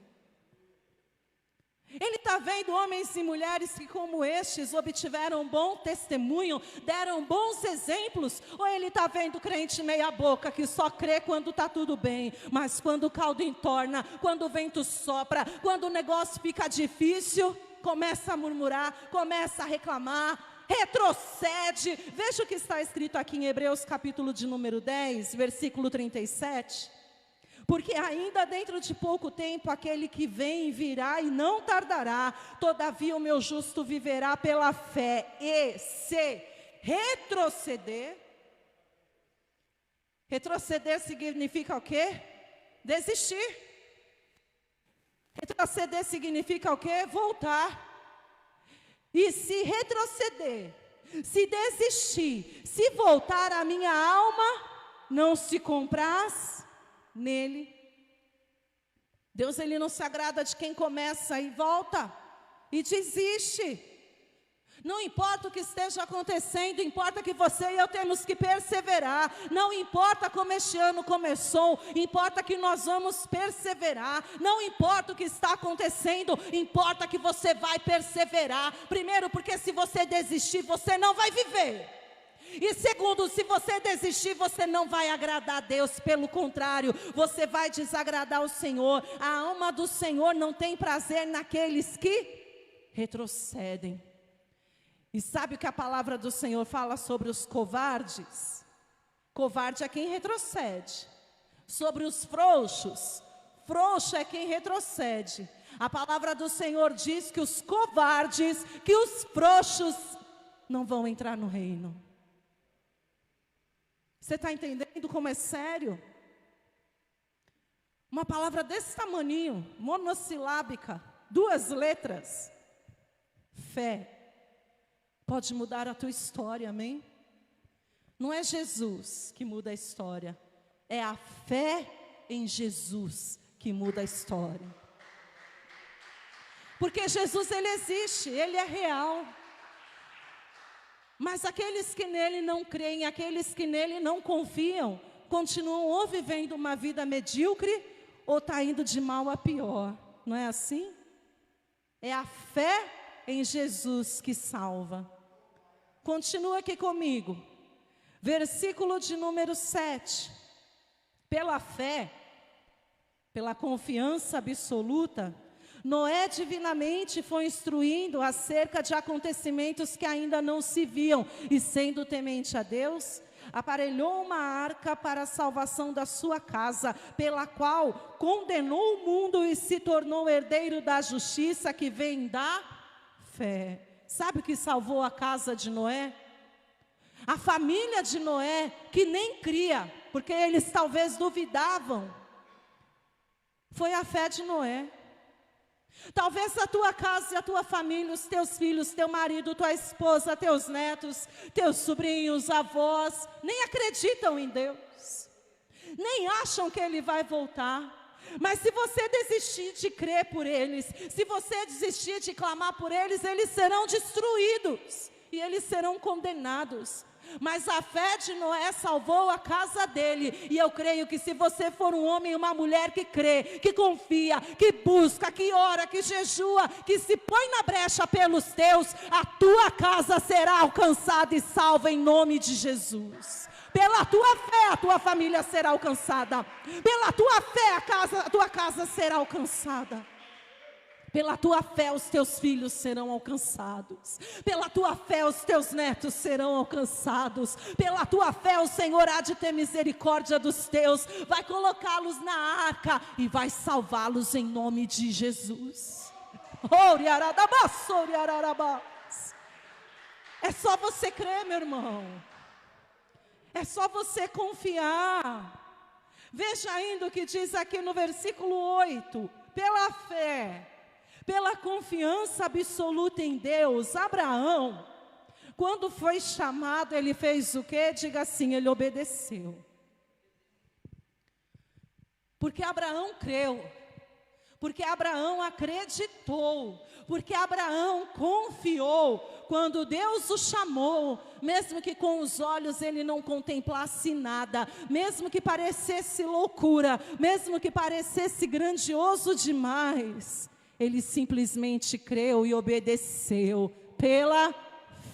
Ele está vendo homens e mulheres que como estes obtiveram bom testemunho, deram bons exemplos? Ou Ele está vendo crente meia boca, que só crê quando está tudo bem, mas quando o caldo entorna, quando o vento sopra, quando o negócio fica difícil, começa a murmurar, começa a reclamar, retrocede? Veja o que está escrito aqui em Hebreus capítulo de número 10, versículo 37. Porque ainda dentro de pouco tempo aquele que vem virá e não tardará, todavia o meu justo viverá pela fé. E se retroceder significa o quê? Desistir. Retroceder significa o quê? Voltar. E se retroceder, se desistir, se voltar, a minha alma não se compraz nele. Deus, ele não se agrada de quem começa e volta e desiste. Não importa o que esteja acontecendo, importa que você e eu temos que perseverar. Não importa como este ano começou, importa que nós vamos perseverar. Não importa o que está acontecendo, importa que você vai perseverar. Primeiro, porque se você desistir, você não vai viver. E segundo, se você desistir, você não vai agradar a Deus. Pelo contrário, você vai desagradar o Senhor. A alma do Senhor não tem prazer naqueles que retrocedem. E sabe o que a palavra do Senhor fala sobre os covardes? Covarde é quem retrocede. Sobre os frouxos, frouxo é quem retrocede. A palavra do Senhor diz que os covardes, que os frouxos não vão entrar no reino. Você está entendendo como é sério? Uma palavra desse tamaninho, monossilábica, 2 letras. Fé. Pode mudar a tua história, amém? Não é Jesus que muda a história, é a fé em Jesus que muda a história. Porque Jesus, ele existe, ele é real. Mas aqueles que nele não creem, aqueles que nele não confiam, continuam ou vivendo uma vida medíocre, ou está indo de mal a pior. Não é assim? É a fé em Jesus que salva. Continua aqui comigo. Versículo de número 7. Pela fé, pela confiança absoluta, Noé divinamente foi instruindo acerca de acontecimentos que ainda não se viam, e sendo temente a Deus, aparelhou uma arca para a salvação da sua casa, pela qual condenou o mundo e se tornou herdeiro da justiça que vem da fé. Sabe o que salvou a casa de Noé? A família de Noé, que nem cria, porque eles talvez duvidavam. Foi a fé de Noé. Talvez a tua casa e a tua família, os teus filhos, teu marido, tua esposa, teus netos, teus sobrinhos, avós, nem acreditam em Deus, nem acham que Ele vai voltar. Mas se você desistir de crer por eles, se você desistir de clamar por eles, eles serão destruídos e eles serão condenados. Mas a fé de Noé salvou a casa dele. E eu creio que se você for um homem e uma mulher que crê, que confia, que busca, que ora, que jejua, que se põe na brecha pelos teus, a tua casa será alcançada e salva em nome de Jesus. Pela tua fé a tua família será alcançada. Pela tua fé a tua casa será alcançada. Pela tua fé os teus filhos serão alcançados. Pela tua fé os teus netos serão alcançados. Pela tua fé o Senhor há de ter misericórdia dos teus. Vai colocá-los na arca e vai salvá-los em nome de Jesus. É só você crer, meu irmão. É só você confiar. Veja ainda o que diz aqui no versículo 8. Pela fé, pela confiança absoluta em Deus, Abraão, quando foi chamado, ele fez o quê? Diga assim, ele obedeceu. Porque Abraão creu, porque Abraão acreditou, porque Abraão confiou. Quando Deus o chamou, mesmo que com os olhos ele não contemplasse nada, mesmo que parecesse loucura, mesmo que parecesse grandioso demais, ele simplesmente creu e obedeceu pela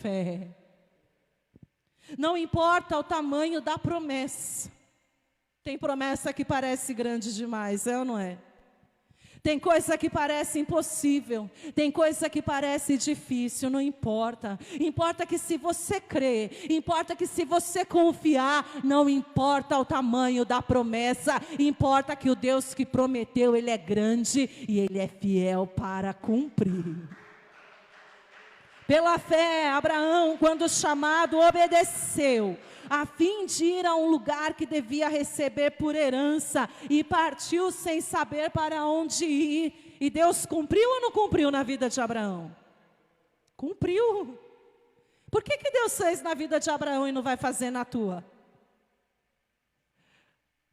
fé. Não importa o tamanho da promessa. Tem promessa que parece grande demais, é ou não é? Tem coisa que parece impossível, tem coisa que parece difícil, não importa. Importa que se você crer, importa que se você confiar, não importa o tamanho da promessa, importa que o Deus que prometeu, Ele é grande e Ele é fiel para cumprir. Pela fé, Abraão, quando chamado, obedeceu, a fim de ir a um lugar que devia receber por herança, e partiu sem saber para onde ir. E Deus cumpriu ou não cumpriu na vida de Abraão? Cumpriu. Por que Deus fez na vida de Abraão e não vai fazer na tua?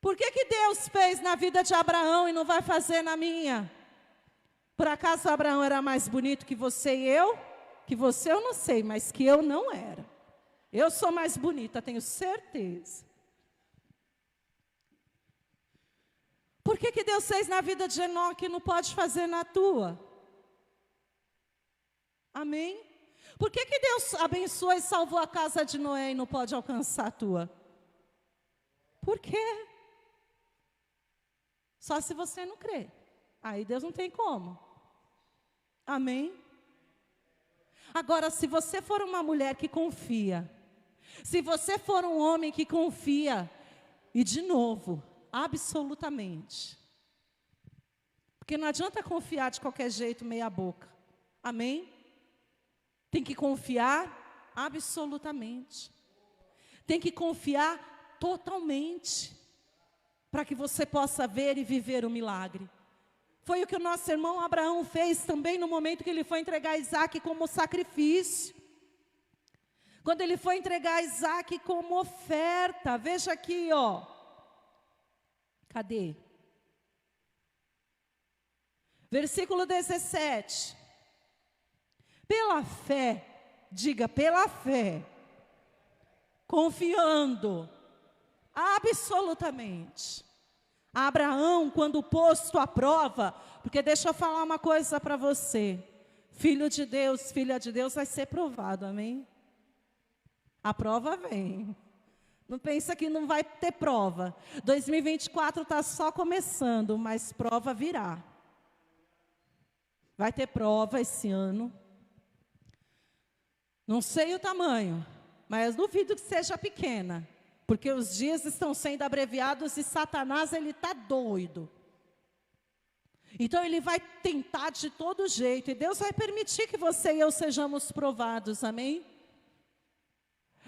Por que Deus fez na vida de Abraão e não vai fazer na minha? Por acaso Abraão era mais bonito que você e eu? Que você eu não sei, mas que eu não era. Eu sou mais bonita, tenho certeza. Por que Deus fez na vida de Enoque e não pode fazer na tua? Amém? Por que Deus abençoou e salvou a casa de Noé e não pode alcançar a tua? Por quê? Só se você não crê. Aí Deus não tem como. Amém? Agora, se você for uma mulher que confia, se você for um homem que confia, e de novo, absolutamente. Porque não adianta confiar de qualquer jeito, meia boca. Amém? Tem que confiar absolutamente. Tem que confiar totalmente. Para que você possa ver e viver o milagre. Foi o que o nosso irmão Abraão fez também no momento que ele foi entregar Isaac como sacrifício. Quando ele foi entregar Isaac como oferta. Veja aqui, ó. Cadê? Versículo 17. Pela fé, diga pela fé, confiando, absolutamente. Abraão, quando posto à prova, porque deixa eu falar uma coisa para você. Filho de Deus, filha de Deus vai ser provado, amém? A prova vem. Não pensa que não vai ter prova. 2024 está só começando, mas prova virá. Vai ter prova esse ano. Não sei o tamanho, mas duvido que seja pequena. Porque os dias estão sendo abreviados e Satanás, ele está doido. Então ele vai tentar de todo jeito. E Deus vai permitir que você e eu sejamos provados, amém?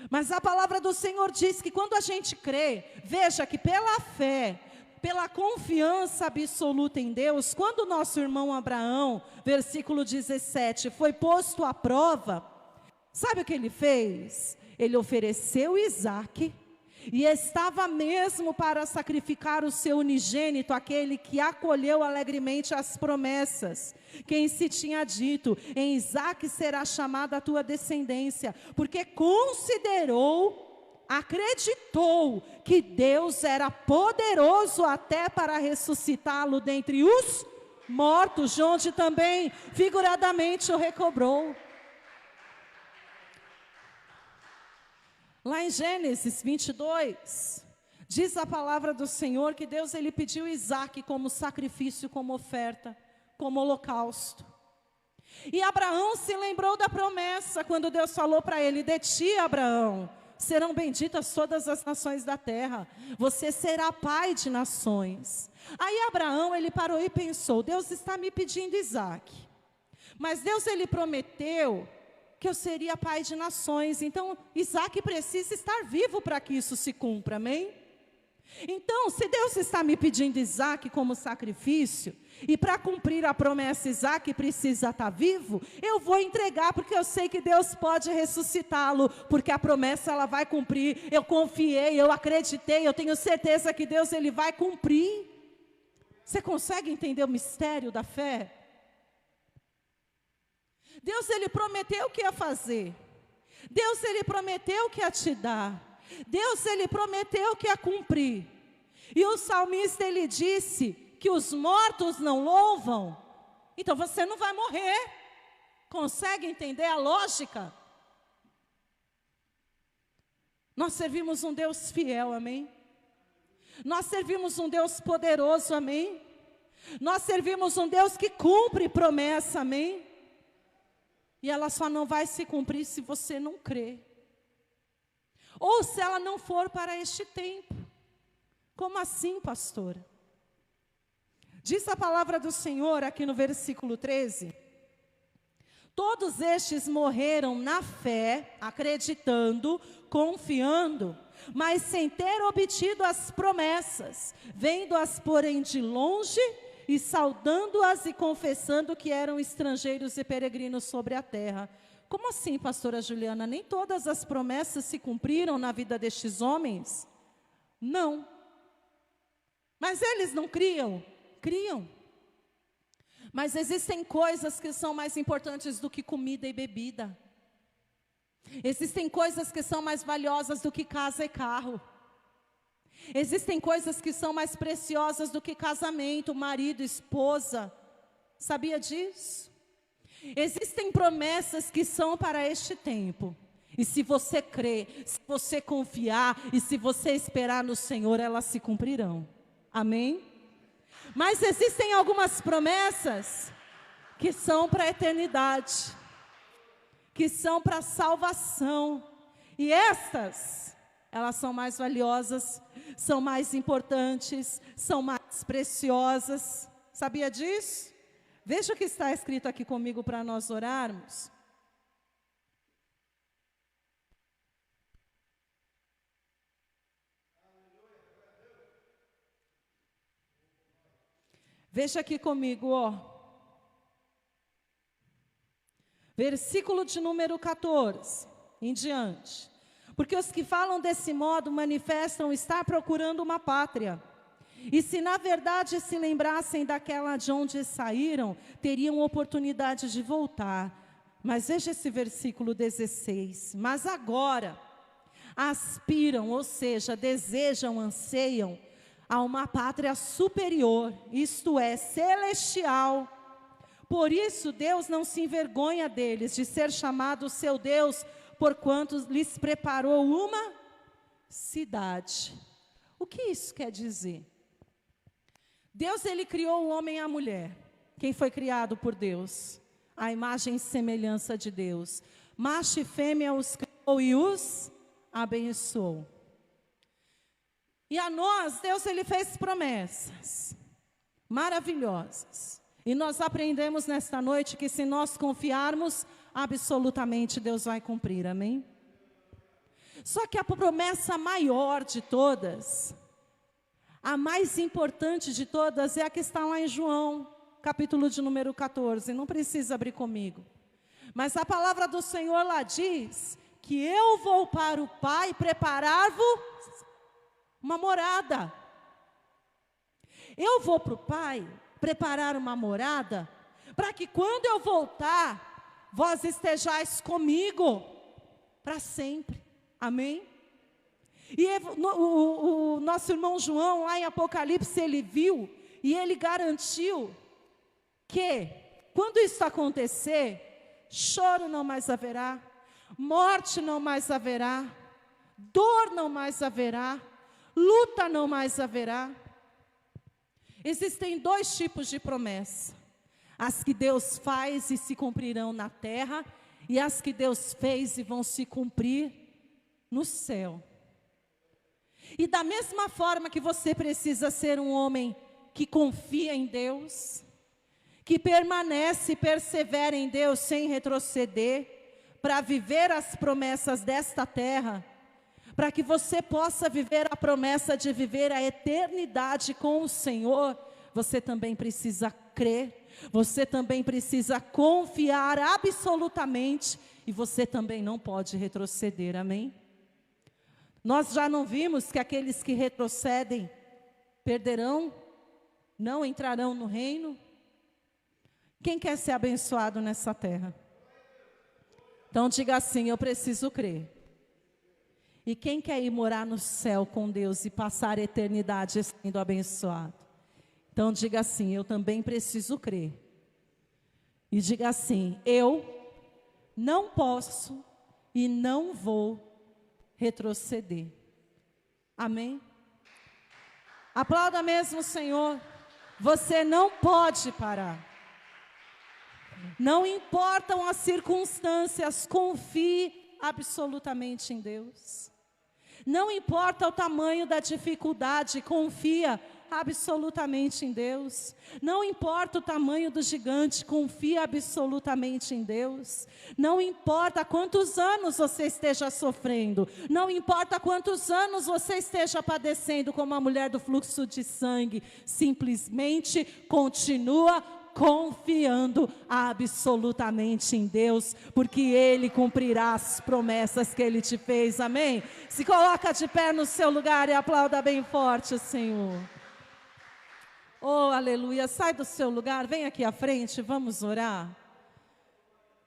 Mas a palavra do Senhor diz que quando a gente crê, veja que pela fé, pela confiança absoluta em Deus, quando o nosso irmão Abraão, versículo 17, foi posto à prova, sabe o que ele fez? Ele ofereceu Isaque e estava mesmo para sacrificar o seu unigênito, aquele que acolheu alegremente as promessas. Quem se tinha dito, em Isaque será chamada a tua descendência, porque considerou, acreditou que Deus era poderoso até para ressuscitá-lo dentre os mortos, de onde também figuradamente o recobrou. Lá em Gênesis 22, diz a palavra do Senhor que Deus ele pediu Isaque como sacrifício, como oferta, como holocausto. E Abraão se lembrou da promessa quando Deus falou para ele: de ti, Abraão, serão benditas todas as nações da terra, você será pai de nações. Aí Abraão ele parou e pensou: Deus está me pedindo Isaque, mas Deus ele prometeu que eu seria pai de nações, então Isaque precisa estar vivo para que isso se cumpra, amém? Então, se Deus está me pedindo Isaque como sacrifício, e para cumprir a promessa Isaque precisa estar vivo, eu vou entregar, porque eu sei que Deus pode ressuscitá-lo, porque a promessa ela vai cumprir. Eu confiei, eu acreditei, eu tenho certeza que Deus ele vai cumprir. Você consegue entender o mistério da fé? Deus ele prometeu que ia fazer. Deus ele prometeu que ia te dar. Deus ele prometeu que ia cumprir. E o salmista ele disse que os mortos não louvam. Então você não vai morrer. Consegue entender a lógica? Nós servimos um Deus fiel, amém? Nós servimos um Deus poderoso, amém? Nós servimos um Deus que cumpre promessa, amém? E ela só não vai se cumprir se você não crer. Ou se ela não for para este tempo. Como assim, pastora? Diz a palavra do Senhor aqui no versículo 13. Todos estes morreram na fé, acreditando, confiando, mas sem ter obtido as promessas, vendo-as porém de longe, e saudando-as e confessando que eram estrangeiros e peregrinos sobre a terra. Como assim, pastora Juliana? Nem todas as promessas se cumpriram na vida destes homens? Não. Mas eles não criam? Criam. Mas existem coisas que são mais importantes do que comida e bebida. Existem coisas que são mais valiosas do que casa e carro. Existem coisas que são mais preciosas do que casamento, marido, esposa. Sabia disso? Existem promessas que são para este tempo. E se você crer, se você confiar e se você esperar no Senhor, elas se cumprirão. Amém? Mas existem algumas promessas que são para a eternidade, que são para a salvação. E estas, elas são mais valiosas, são mais importantes, são mais preciosas. Sabia disso? Veja o que está escrito aqui comigo para nós orarmos. Veja aqui comigo, ó. Versículo de número 14 em diante. Porque os que falam desse modo manifestam estar procurando uma pátria. E se na verdade se lembrassem daquela de onde saíram, teriam oportunidade de voltar. Mas veja esse versículo 16. Mas agora aspiram, ou seja, desejam, anseiam a uma pátria superior, isto é, celestial. Por isso Deus não se envergonha deles, de ser chamado seu Deus, porquanto lhes preparou uma cidade. O que isso quer dizer? Deus, ele criou o homem e a mulher. Quem foi criado por Deus? A imagem e semelhança de Deus. Macho e fêmea os criou e os abençoou. E a nós, Deus, ele fez promessas maravilhosas. E nós aprendemos nesta noite que se nós confiarmos, absolutamente Deus vai cumprir, amém? Só que a promessa maior de todas, a mais importante de todas, é a que está lá em João, capítulo de número 14. Não precisa abrir comigo. Mas a palavra do Senhor lá diz que eu vou para o Pai preparar-vos uma morada. Eu vou para o Pai preparar uma morada, para que quando eu voltar, vós estejais comigo para sempre. Amém? E o nosso irmão João, lá em Apocalipse, ele viu e ele garantiu que, quando isso acontecer, choro não mais haverá, morte não mais haverá, dor não mais haverá, luta não mais haverá. Existem dois tipos de promessa: as que Deus faz e se cumprirão na terra, e as que Deus fez e vão se cumprir no céu. E da mesma forma que você precisa ser um homem que confia em Deus, que permanece e persevera em Deus sem retroceder, para viver as promessas desta terra, para que você possa viver a promessa de viver a eternidade com o Senhor, você também precisa crer, você também precisa confiar absolutamente, e você também não pode retroceder, amém? Nós já não vimos que aqueles que retrocedem perderão, não entrarão no reino? Quem quer ser abençoado nessa terra? Então diga assim: eu preciso crer. E quem quer ir morar no céu com Deus e passar a eternidade sendo abençoado? Então diga assim: eu também preciso crer. E diga assim: eu não posso e não vou retroceder. Amém? Aplauda mesmo o Senhor. Você não pode parar. Não importam as circunstâncias, confie absolutamente em Deus. Não importa o tamanho da dificuldade, confia absolutamente em Deus. Não importa o tamanho do gigante, confia absolutamente em Deus. Não importa quantos anos você esteja sofrendo, não importa quantos anos você esteja padecendo como a mulher do fluxo de sangue, simplesmente continua confiando absolutamente em Deus, porque Ele cumprirá as promessas que Ele te fez, amém? Se coloca de pé no seu lugar e aplauda bem forte o Senhor. Oh, aleluia, sai do seu lugar, vem aqui à frente, vamos orar.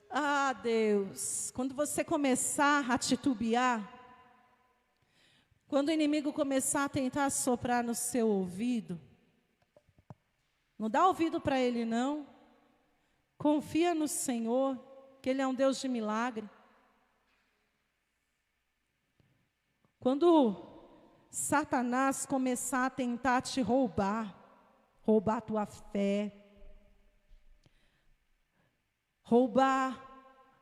Ah, Deus, quando você começar a titubear, quando o inimigo começar a tentar soprar no seu ouvido, não dá ouvido para ele não, confia no Senhor, que Ele é um Deus de milagre. Quando Satanás começar a tentar te roubar a tua fé, roubar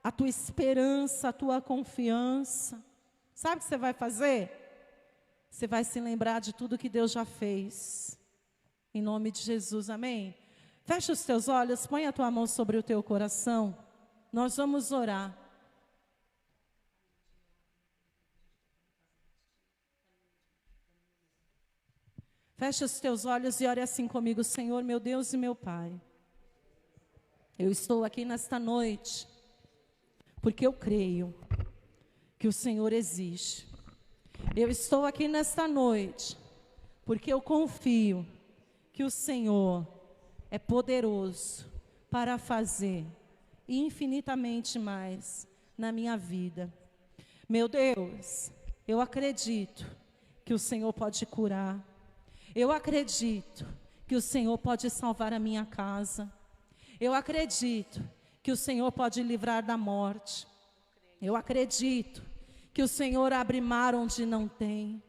a tua esperança, a tua confiança, sabe o que você vai fazer? Você vai se lembrar de tudo que Deus já fez, em nome de Jesus, amém? Fecha os teus olhos, põe a tua mão sobre o teu coração, nós vamos orar. Fecha os teus olhos e ore assim comigo: Senhor, meu Deus e meu Pai, eu estou aqui nesta noite, porque eu creio que o Senhor existe. Eu estou aqui nesta noite, porque eu confio que o Senhor é poderoso para fazer infinitamente mais na minha vida. Meu Deus, eu acredito que o Senhor pode curar. Eu acredito que o Senhor pode salvar a minha casa. Eu acredito que o Senhor pode livrar da morte. Eu acredito que o Senhor abre mar onde não tem.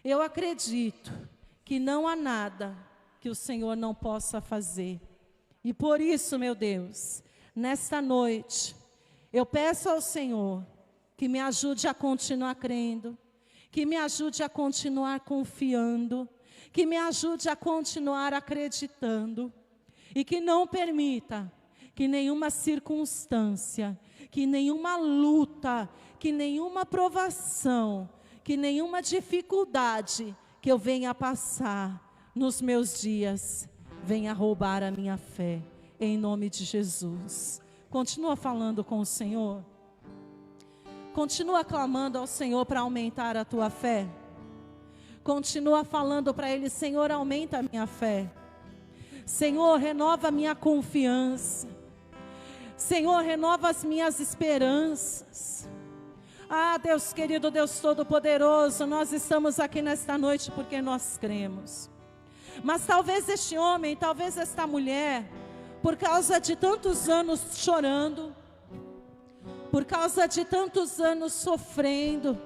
Eu acredito que não há nada que o Senhor não possa fazer. E por isso, meu Deus, nesta noite, eu peço ao Senhor que me ajude a continuar crendo, que me ajude a continuar confiando, que me ajude a continuar acreditando, e que não permita que nenhuma circunstância, que nenhuma luta, que nenhuma provação, que nenhuma dificuldade que eu venha passar nos meus dias, venha roubar a minha fé, em nome de Jesus. Continua falando com o Senhor, continua clamando ao Senhor para aumentar a tua fé, continua falando para Ele: Senhor, aumenta a minha fé, Senhor, renova a minha confiança, Senhor, renova as minhas esperanças. Ah, Deus querido, Deus Todo-Poderoso, nós estamos aqui nesta noite porque nós cremos. Mas talvez este homem, talvez esta mulher, por causa de tantos anos chorando, por causa de tantos anos sofrendo,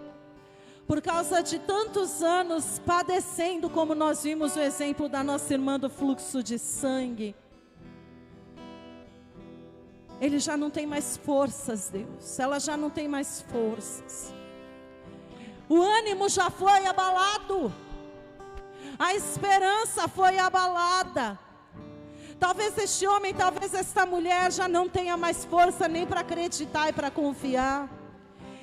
por causa de tantos anos padecendo, como nós vimos o exemplo da nossa irmã do fluxo de sangue, ele já não tem mais forças, Deus, ela já não tem mais forças, o ânimo já foi abalado, a esperança foi abalada. Talvez este homem, talvez esta mulher já não tenha mais força nem para acreditar e para confiar.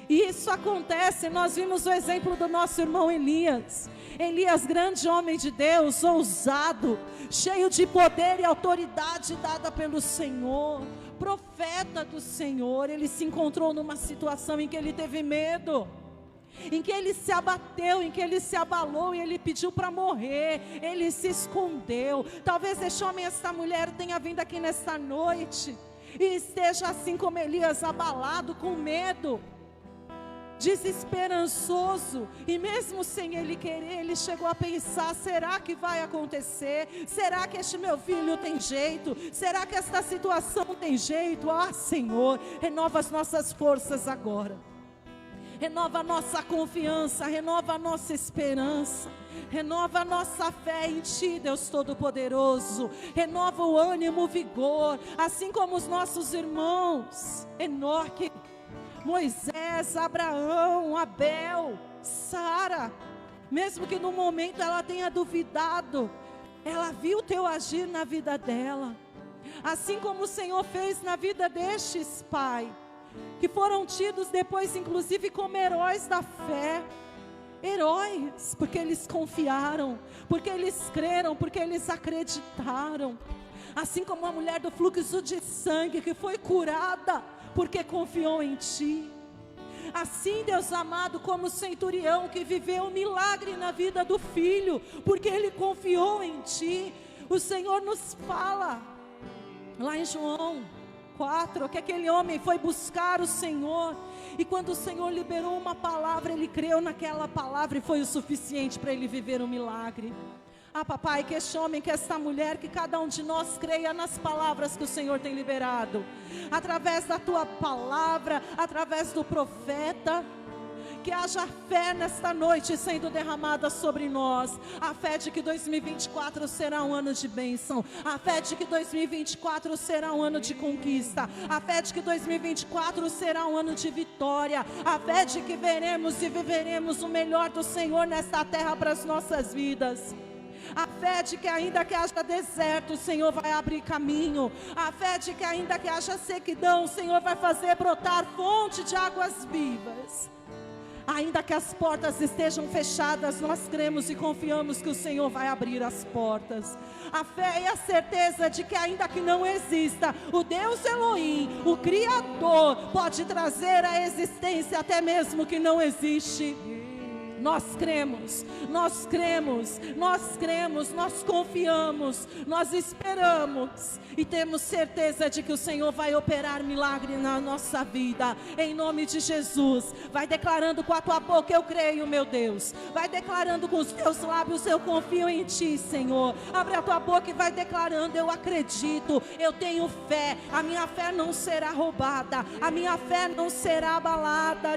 E isso acontece, nós vimos o exemplo do nosso irmão Elias. Elias, grande homem de Deus, ousado, cheio de poder e autoridade dada pelo Senhor, profeta do Senhor. Ele se encontrou numa situação em que ele teve medo, em que ele se abateu, em que ele se abalou e ele pediu para morrer, ele se escondeu. Talvez este homem, esta mulher tenha vindo aqui nesta noite e esteja assim como Elias, abalado, com medo, desesperançoso, e mesmo sem ele querer, ele chegou a pensar: será que vai acontecer? Será que este meu filho tem jeito? Será que esta situação tem jeito? Ah, Senhor, renova as nossas forças agora, renova a nossa confiança, renova a nossa esperança, renova a nossa fé em Ti, Deus Todo-Poderoso, renova o ânimo, o vigor, assim como os nossos irmãos Enoque, Moisés, Abraão, Abel, Sara, mesmo que no momento ela tenha duvidado, ela viu o Teu agir na vida dela, assim como o Senhor fez na vida destes, Pai, que foram tidos depois inclusive como heróis da fé, heróis, porque eles confiaram, porque eles creram, porque eles acreditaram. Assim como a mulher do fluxo de sangue que foi curada porque confiou em Ti. Assim, Deus amado, como o centurião que viveu um milagre na vida do filho, porque ele confiou em Ti. O Senhor nos fala, lá em João 4, que aquele homem foi buscar o Senhor, e quando o Senhor liberou uma palavra, ele creu naquela palavra, e foi o suficiente para ele viver um milagre. Papai, que este homem, que esta mulher, que cada um de nós creia nas palavras que o Senhor tem liberado, através da Tua palavra, através do profeta, que haja fé nesta noite sendo derramada sobre nós, a fé de que 2024 será um ano de bênção, a fé de que 2024 será um ano de conquista, a fé de que 2024 será um ano de vitória, a fé de que veremos e viveremos o melhor do Senhor nesta terra para as nossas vidas. A fé de que ainda que haja deserto, o Senhor vai abrir caminho. A fé de que ainda que haja sequidão, o Senhor vai fazer brotar fonte de águas vivas. Ainda que as portas estejam fechadas, nós cremos e confiamos que o Senhor vai abrir as portas. A fé e a certeza de que ainda que não exista, o Deus Elohim, o Criador, pode trazer à existência até mesmo que não existe. Nós cremos, nós cremos, nós cremos, nós confiamos, nós esperamos e temos certeza de que o Senhor vai operar milagre na nossa vida, em nome de Jesus. Vai declarando com a tua boca: eu creio, meu Deus. Vai declarando com os teus lábios: eu confio em Ti, Senhor. Abre a tua boca e vai declarando: eu acredito, eu tenho fé, a minha fé não será roubada, a minha fé não será abalada.